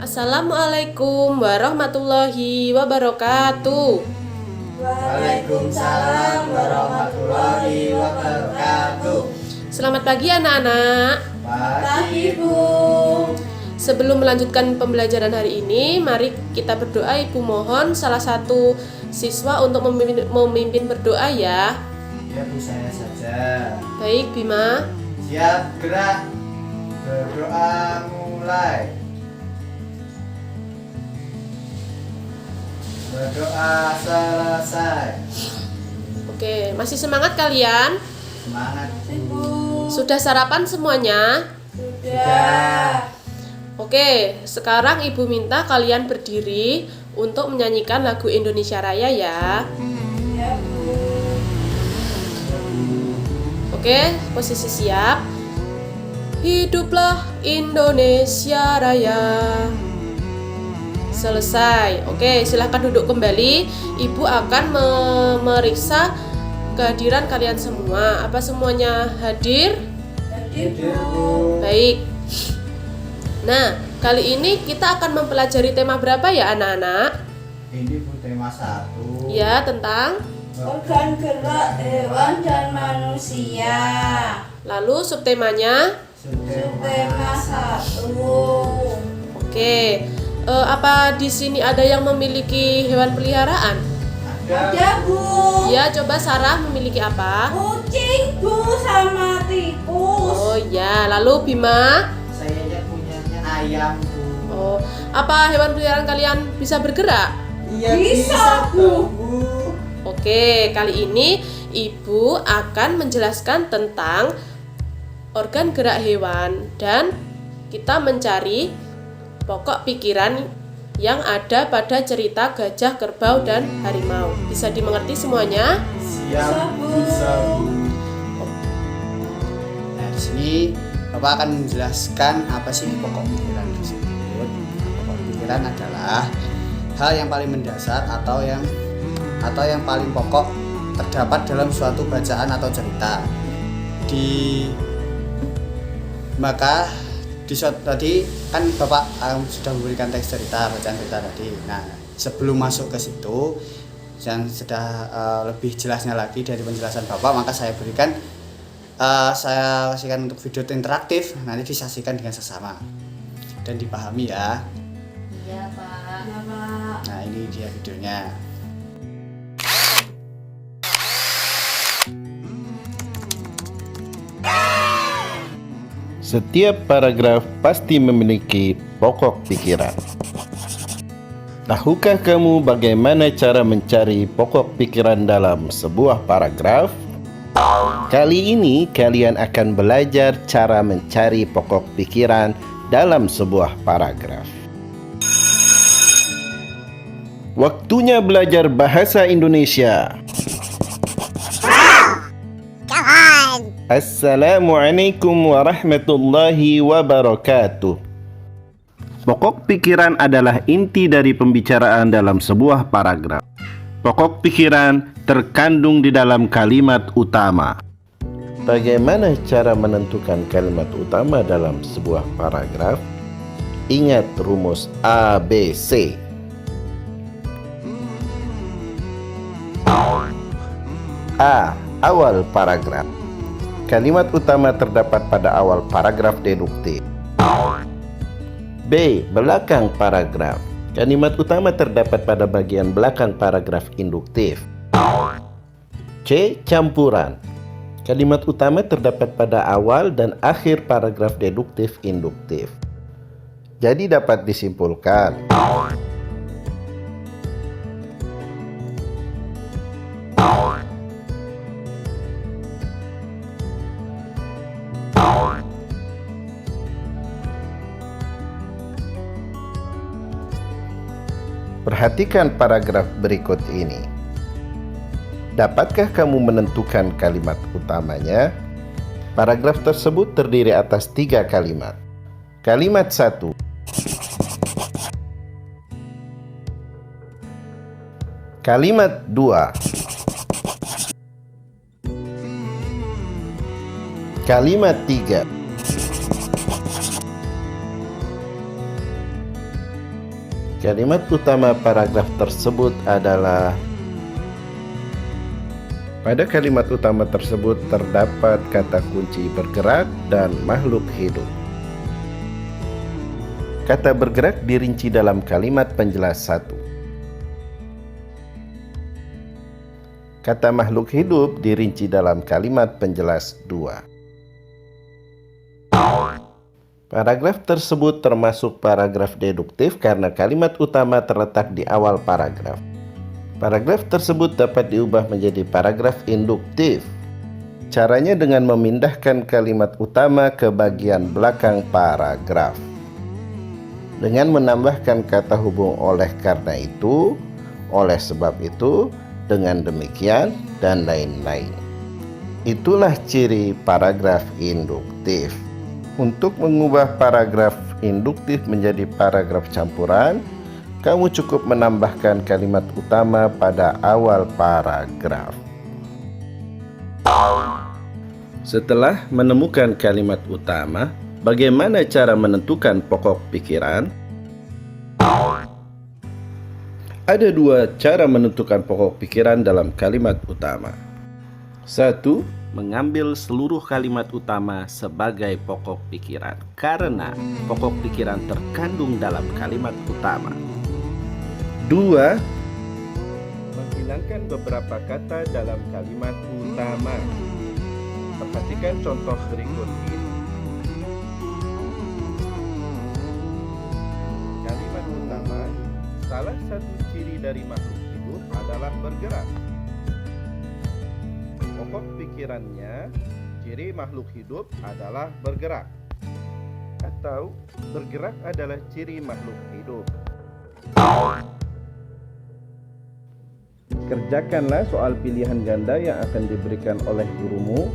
Assalamualaikum warahmatullahi wabarakatuh. Waalaikumsalam warahmatullahi wabarakatuh. Selamat pagi anak-anak. Pagi Bu. Sebelum melanjutkan pembelajaran hari ini, mari kita berdoa. Ibu mohon salah satu siswa untuk memimpin berdoa ya. Ya Bu, saya saja. Baik Bima. Siap, gerak. Berdoa mulai. Berdoa selesai. Oke, masih semangat kalian? Semangat Bu. Sudah sarapan semuanya? Sudah. Oke, sekarang Ibu minta kalian berdiri untuk menyanyikan lagu Indonesia Raya ya. Ya Bu. Oke, posisi siap. Hiduplah Indonesia Raya. Selesai. Oke, silahkan duduk kembali. Ibu akan memeriksa kehadiran kalian semua. Apa semuanya hadir? Hadir Bu. Baik. Nah, kali ini kita akan mempelajari tema berapa ya anak-anak? Ini Bu, tema 1. Ya, tentang organ gerak hewan dan manusia. lalu subtemanya. Subtema 1. Oke. Apa di sini ada yang memiliki hewan peliharaan? Ada Bu. Ya, coba Sarah memiliki apa? Kucing Bu sama tikus. Oh ya, lalu Bima? Saya punyanya ayam Bu. Oh, apa hewan peliharaan kalian bisa bergerak? Iya Bisa, Bu. Oke, kali ini Ibu akan menjelaskan tentang organ gerak hewan dan kita mencari pokok pikiran yang ada pada cerita gajah, kerbau, dan harimau. Bisa dimengerti semuanya? Siap, bisa Bu. Nah, di sini Bapak akan menjelaskan apa sih pokok pikiran tersebut. Pokok pikiran adalah hal yang paling mendasar atau yang paling pokok terdapat dalam suatu bacaan atau cerita. Di suatu tadi kan Bapak sudah memberikan teks cerita, bacaan cerita tadi. Nah, sebelum masuk ke situ yang sudah lebih jelasnya lagi dari penjelasan Bapak, maka saya kasihkan untuk video interaktif, nanti disaksikan dengan sesama dan dipahami ya. Iya Pak. Nah, ini dia videonya. Setiap paragraf pasti memiliki pokok pikiran. Tahukah kamu bagaimana cara mencari pokok pikiran dalam sebuah paragraf? Kali ini kalian akan belajar cara mencari pokok pikiran dalam sebuah paragraf. Waktunya belajar bahasa Indonesia. Assalamualaikum warahmatullahi wabarakatuh. Pokok pikiran adalah inti dari pembicaraan dalam sebuah paragraf. Pokok pikiran terkandung di dalam kalimat utama. Bagaimana cara menentukan kalimat utama dalam sebuah paragraf? Ingat rumus ABC. A. Awal paragraf. Kalimat utama terdapat pada awal paragraf deduktif. B. Belakang paragraf. Kalimat utama terdapat pada bagian belakang paragraf induktif. C. Campuran. Kalimat utama terdapat pada awal dan akhir paragraf deduktif induktif. Jadi dapat disimpulkan perhatikan paragraf berikut ini. Dapatkah kamu menentukan kalimat utamanya? Paragraf tersebut terdiri atas 3 kalimat. Kalimat 1. Kalimat 2. Kalimat 3. Kalimat utama paragraf tersebut adalah: pada kalimat utama tersebut terdapat kata kunci bergerak dan makhluk hidup. Kata bergerak dirinci dalam kalimat penjelas 1. Kata makhluk hidup dirinci dalam kalimat penjelas 2. Paragraf tersebut termasuk paragraf deduktif karena kalimat utama terletak di awal paragraf. Paragraf tersebut dapat diubah menjadi paragraf induktif. Caranya dengan memindahkan kalimat utama ke bagian belakang paragraf, dengan menambahkan kata hubung oleh karena itu, oleh sebab itu, dengan demikian, dan lain-lain. Itulah ciri paragraf induktif. Untuk mengubah paragraf induktif menjadi paragraf campuran, kamu cukup menambahkan kalimat utama pada awal paragraf. Setelah menemukan kalimat utama, bagaimana cara menentukan pokok pikiran? Ada 2 cara menentukan pokok pikiran dalam kalimat utama. 1. Mengambil seluruh kalimat utama sebagai pokok pikiran karena pokok pikiran terkandung dalam kalimat utama. 2. Menghilangkan beberapa kata dalam kalimat utama. Perhatikan contoh berikut ini. Kalimat utama, salah satu ciri dari makhluk hidup adalah bergerak. Pokok pikirannya, ciri makhluk hidup adalah bergerak, atau bergerak adalah ciri makhluk hidup. Kerjakanlah soal pilihan ganda yang akan diberikan oleh gurumu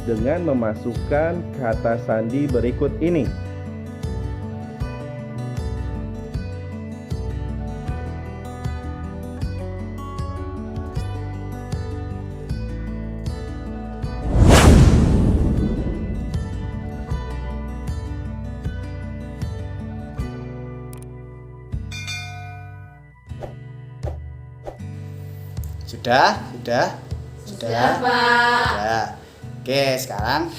dengan memasukkan kata sandi berikut ini. Sudah? Sudah, Pak. Sudah. Oke, sekarang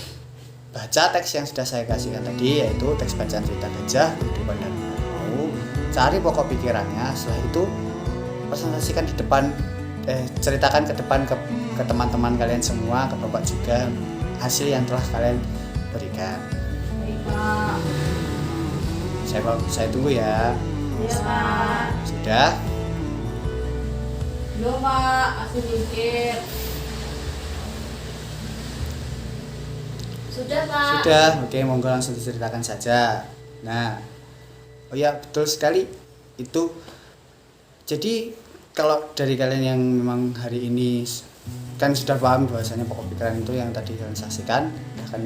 baca teks yang sudah saya kasihkan tadi, yaitu teks bacaan cerita gajah, kehidupan dan harimau. Cari pokok pikirannya, setelah itu presentasikan di depan, ceritakan ke depan ke teman-teman kalian semua, ke bapak juga, hasil yang telah kalian berikan. Baik, Pak. Saya tunggu ya. Iya, Pak. Sudah? Yo, Pak, masih mikir. Sudah, Pak. Sudah, oke, monggo langsung diceritakan saja. Nah, oh ya, betul sekali. Itu, jadi kalau dari kalian yang memang hari ini kan sudah paham bahwasanya pokok pikiran itu yang tadi kalian saksikan, kan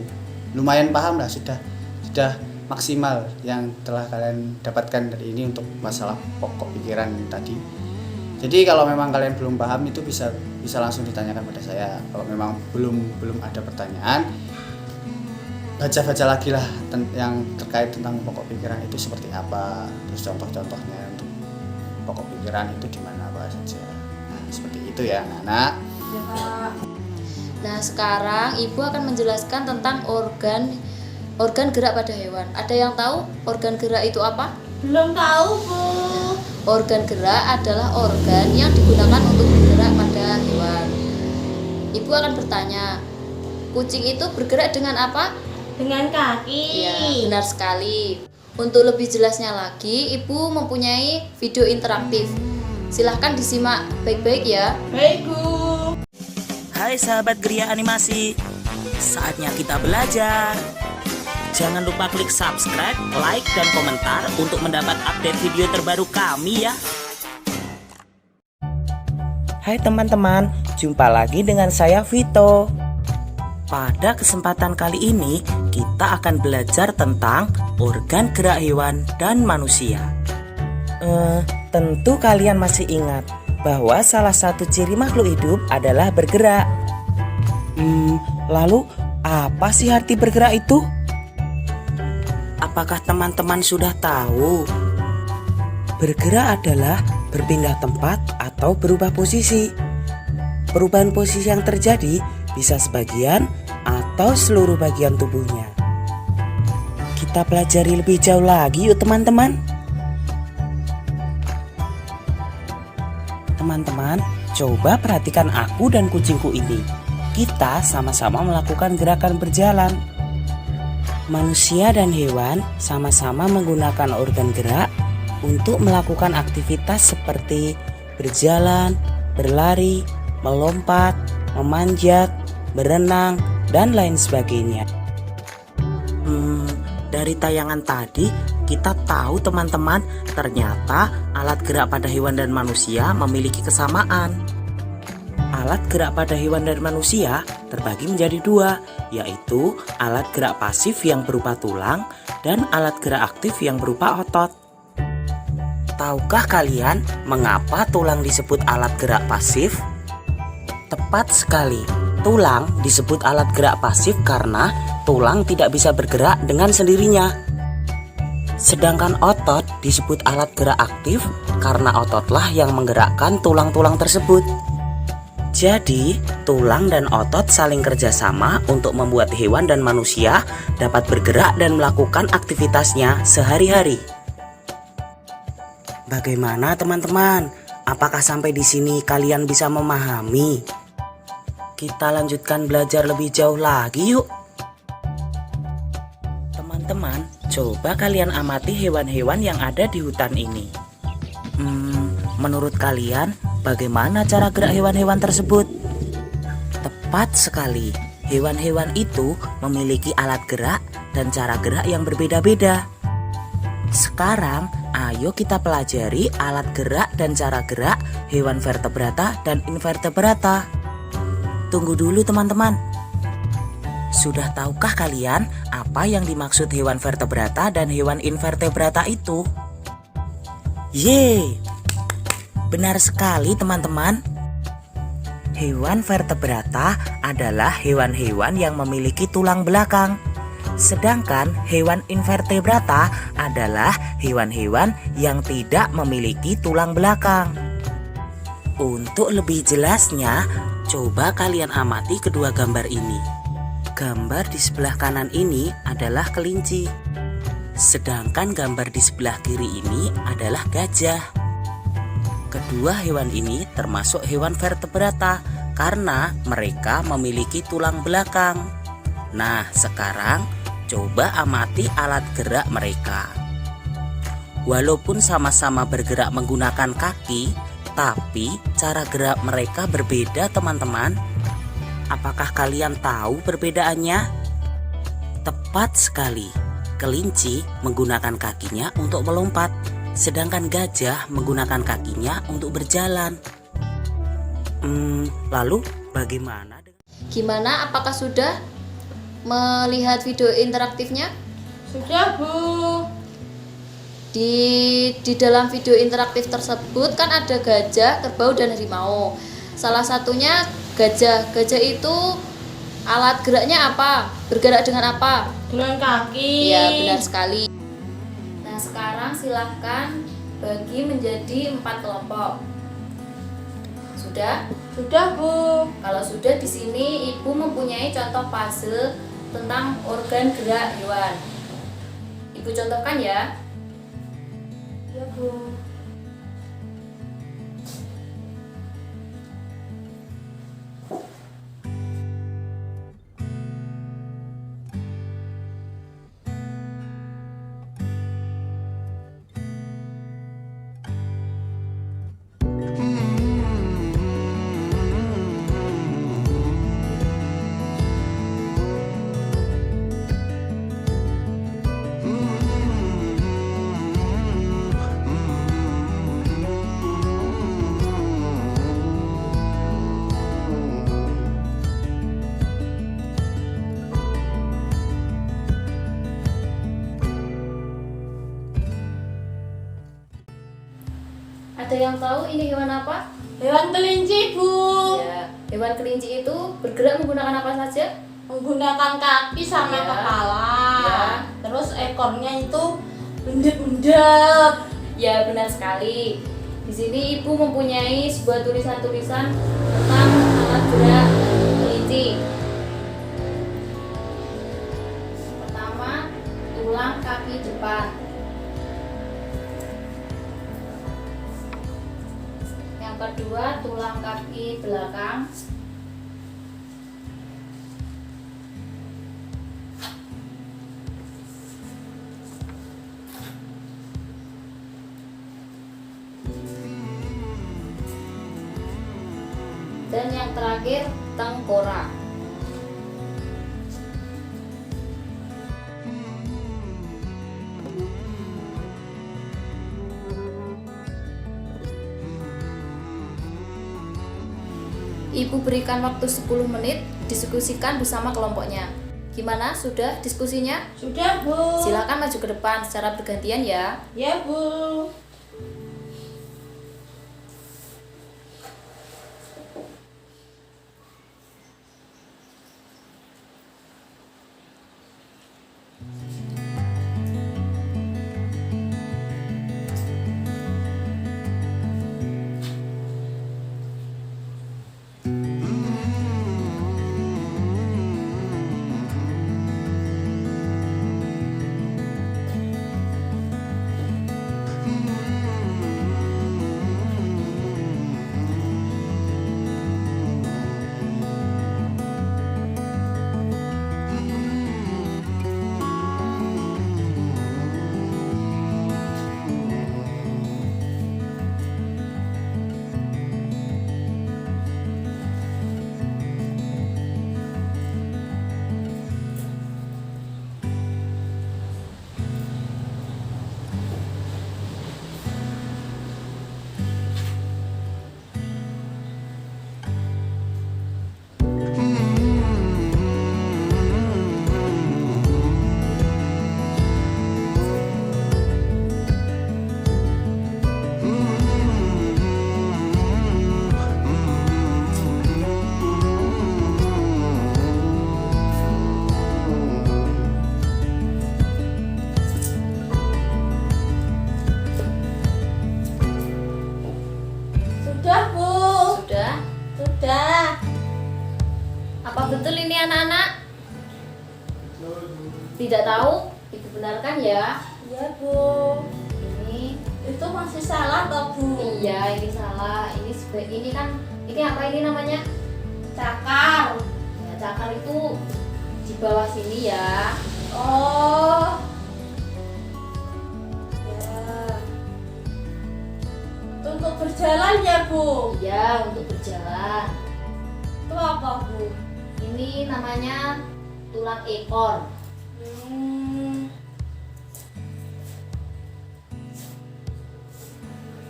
lumayan paham lah, sudah maksimal yang telah kalian dapatkan dari ini untuk masalah pokok pikiran tadi. Jadi kalau memang kalian belum paham itu bisa langsung ditanyakan pada saya. Kalau memang belum ada pertanyaan, baca lagi lah yang terkait tentang pokok pikiran itu seperti apa, terus contoh-contohnya untuk pokok pikiran itu di mana apa saja. Nah, seperti itu ya, anak-anak. Ya, Pak. Nah, sekarang Ibu akan menjelaskan tentang organ gerak pada hewan. Ada yang tahu organ gerak itu apa? Belum tahu, Bu. Organ gerak adalah organ yang digunakan untuk bergerak pada hewan. Ibu akan bertanya, kucing itu bergerak dengan apa? Dengan kaki. Iya, benar sekali. Untuk lebih jelasnya lagi, Ibu mempunyai video interaktif. Silahkan disimak baik-baik ya. Baik, Bu. Hai sahabat Gria Animasi, saatnya kita belajar. Jangan lupa klik subscribe, like, dan komentar untuk mendapat update video terbaru kami ya. Hai teman-teman, jumpa lagi dengan saya Vito. Pada kesempatan kali ini, kita akan belajar tentang organ gerak hewan dan manusia. Tentu kalian masih ingat bahwa salah satu ciri makhluk hidup adalah bergerak. Lalu apa sih arti bergerak itu? Apakah teman-teman sudah tahu? Bergerak adalah berpindah tempat atau berubah posisi. Perubahan posisi yang terjadi bisa sebagian atau seluruh bagian tubuhnya. Kita pelajari lebih jauh lagi yuk teman-teman. Teman-teman, coba perhatikan aku dan kucingku ini. Kita sama-sama melakukan gerakan berjalan. Manusia dan hewan sama-sama menggunakan organ gerak untuk melakukan aktivitas seperti berjalan, berlari, melompat, memanjat, berenang, dan lain sebagainya. Dari tayangan tadi, kita tahu teman-teman, ternyata alat gerak pada hewan dan manusia memiliki kesamaan. Alat gerak pada hewan dan manusia terbagi menjadi dua, yaitu alat gerak pasif yang berupa tulang dan alat gerak aktif yang berupa otot. Tahukah kalian mengapa tulang disebut alat gerak pasif? Tepat sekali, tulang disebut alat gerak pasif karena tulang tidak bisa bergerak dengan sendirinya. Sedangkan otot disebut alat gerak aktif karena ototlah yang menggerakkan tulang-tulang tersebut. Jadi, tulang dan otot saling kerjasama untuk membuat hewan dan manusia dapat bergerak dan melakukan aktivitasnya sehari-hari. Bagaimana teman-teman? Apakah sampai di sini kalian bisa memahami? Kita lanjutkan belajar lebih jauh lagi yuk. Teman-teman, coba kalian amati hewan-hewan yang ada di hutan ini. Menurut kalian, bagaimana cara gerak hewan-hewan tersebut? Tepat sekali, hewan-hewan itu memiliki alat gerak dan cara gerak yang berbeda-beda. Sekarang, ayo kita pelajari alat gerak dan cara gerak hewan vertebrata dan invertebrata. Tunggu dulu teman-teman. Sudah tahukah kalian apa yang dimaksud hewan vertebrata dan hewan invertebrata itu? Yeay! Benar sekali teman-teman. Hewan vertebrata adalah hewan-hewan yang memiliki tulang belakang. Sedangkan hewan invertebrata adalah hewan-hewan yang tidak memiliki tulang belakang. Untuk lebih jelasnya, coba kalian amati kedua gambar ini. Gambar di sebelah kanan ini adalah kelinci. Sedangkan gambar di sebelah kiri ini adalah gajah. Kedua hewan ini termasuk hewan vertebrata karena mereka memiliki tulang belakang. Nah, sekarang coba amati alat gerak mereka. Walaupun sama-sama bergerak menggunakan kaki, tapi cara gerak mereka berbeda teman-teman. Apakah kalian tahu perbedaannya? Tepat sekali, kelinci menggunakan kakinya untuk melompat, sedangkan gajah menggunakan kakinya untuk berjalan. Lalu bagaimana? Gimana? Apakah sudah melihat video interaktifnya? Sudah, Bu. Di dalam video interaktif tersebut kan ada gajah, kerbau, dan harimau. Salah satunya gajah. Gajah itu alat geraknya apa? Bergerak dengan apa? Dengan kaki. Iya, benar sekali. Nah, sekarang silahkan bagi menjadi 4 kelompok. Sudah? Sudah, Bu. Kalau sudah, di sini Ibu mempunyai contoh puzzle tentang organ gerak hewan. Ibu contohkan ya. Ya, Bu. Ada yang tahu ini hewan apa? Hewan kelinci, Bu. Ya, hewan kelinci itu bergerak menggunakan apa saja? Menggunakan kaki sama Ya. kepala. Ya. Terus ekornya itu mendep-mendep. Ya, benar sekali. Di sini Ibu mempunyai sebuah tulisan-tulisan tentang alat gerak kelinci. Pertama, tulang kaki depan. Yang kedua, tulang kaki belakang. Dan yang terakhir, tengkorak. Ibu berikan waktu 10 menit diskusikan bersama kelompoknya. Gimana? Sudah diskusinya? Sudah, Bu. Silakan maju ke depan secara bergantian ya. Ya, Bu. Sudah, Bu. Sudah? Sudah. Apa betul ini anak-anak? Tidak tahu? Ibu benarkan ya. Ya, Bu. Ini Itu masih salah toh, Bu? iya, ini salah. Ini kan ini apa ini namanya? Cakar. Ya, cakar itu di bawah sini ya. Oh. Ya. Itu untuk berjalan ya, Bu? Iya, untuk berjalan. Itu apa, Bu? Ini namanya tulang ekor.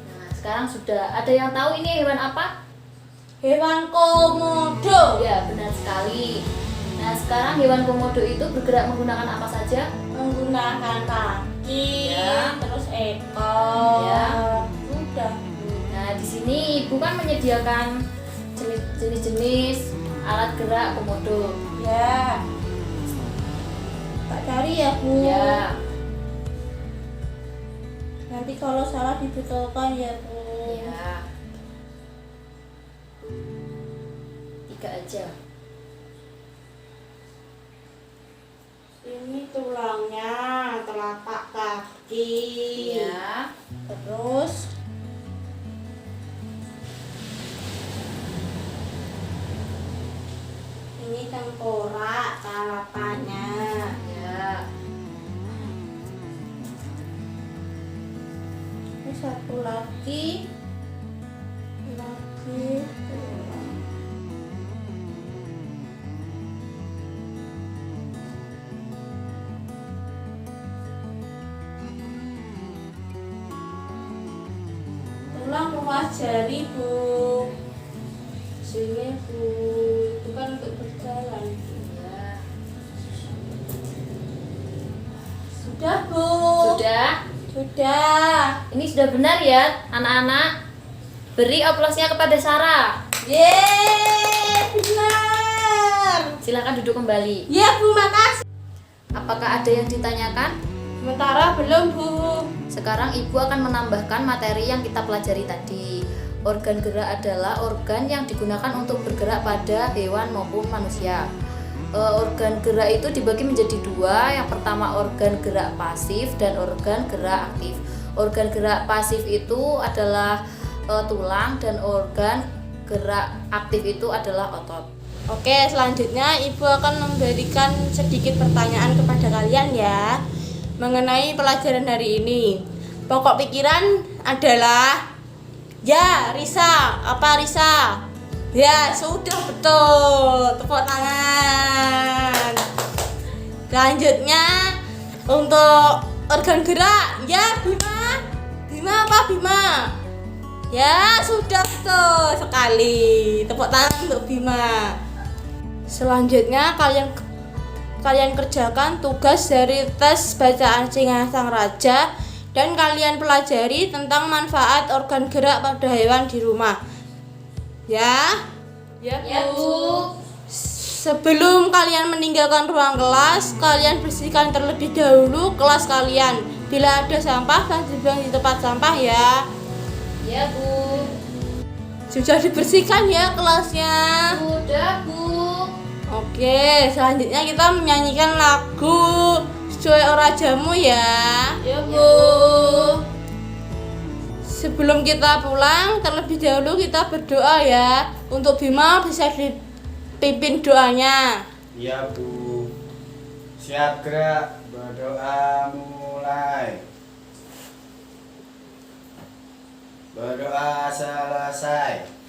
Nah, sekarang sudah ada yang tahu ini hewan apa? Hewan komodo. Ya, benar sekali. Nah, sekarang hewan komodo itu bergerak menggunakan apa saja? Menggunakan kaki, Ya. terus ekor. Ya. Sudah, Bu. Nah, di sini Ibu kan menyediakan jenis-jenis alat gerak komodo. Ya. Tak cari ya, Bu. Ya, Nanti kalau salah dibetulkan ya, Bu. ya. 3 aja. Ini tulangnya, telapak kaki. Ya. Terus ini tengkorak, telapannya. Ya. Ini satu lagi tulang. Tulang ruas jari, Bu. Sini, Bu. Itu kan untuk berjalan. Ya. Sudah, Bu. Sudah? Sudah. Ini sudah benar ya, anak-anak? Beri aplausnya kepada Sarah. Yeay, benar. Silakan duduk kembali. Ya, Bu, makasih. Apakah ada yang ditanyakan? Sementara belum, Bu. Sekarang Ibu akan menambahkan materi yang kita pelajari tadi. Organ gerak adalah organ yang digunakan untuk bergerak pada hewan maupun manusia. Organ gerak itu dibagi menjadi dua. Yang pertama organ gerak pasif dan organ gerak aktif. Organ gerak pasif itu adalah tulang dan organ gerak aktif itu adalah otot. Oke, selanjutnya Ibu akan memberikan sedikit pertanyaan kepada kalian ya mengenai pelajaran hari ini. Pokok pikiran adalah ya, Risa. Apa Risa? Ya, sudah betul. Tepuk tangan. Selanjutnya untuk organ gerak, ya Bima. Bima apa Bima? Ya, sudah betul sekali. Tepuk tangan untuk Bima. Selanjutnya kalian kerjakan tugas dari tes bacaan Singa Sang Raja dan kalian pelajari tentang manfaat organ gerak pada hewan di rumah. Ya? Ya, Ya, Bu. Sebelum kalian meninggalkan ruang kelas, kalian bersihkan terlebih dahulu kelas kalian. Bila ada sampah, dibuang di tempat sampah ya. Ya, Bu. Sudah dibersihkan ya kelasnya. Sudah, Bu. Oke, selanjutnya kita menyanyikan lagu Sesuai Ora Jamu ya. Ya, Bu. Sebelum kita pulang, terlebih dahulu kita berdoa ya. Untuk Bima bisa dipimpin doanya. Iya Bu. Siap gerak, berdoa mulai. Berdoa selesai.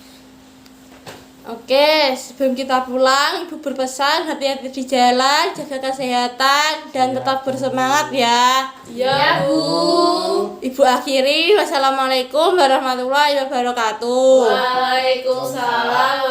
Oke, sebelum kita pulang, Ibu berpesan hati-hati di jalan, jaga kesehatan, dan tetap bersemangat ya. Ya, Bu. Ibu akhiri, wassalamualaikum warahmatullahi wabarakatuh. Waalaikumsalam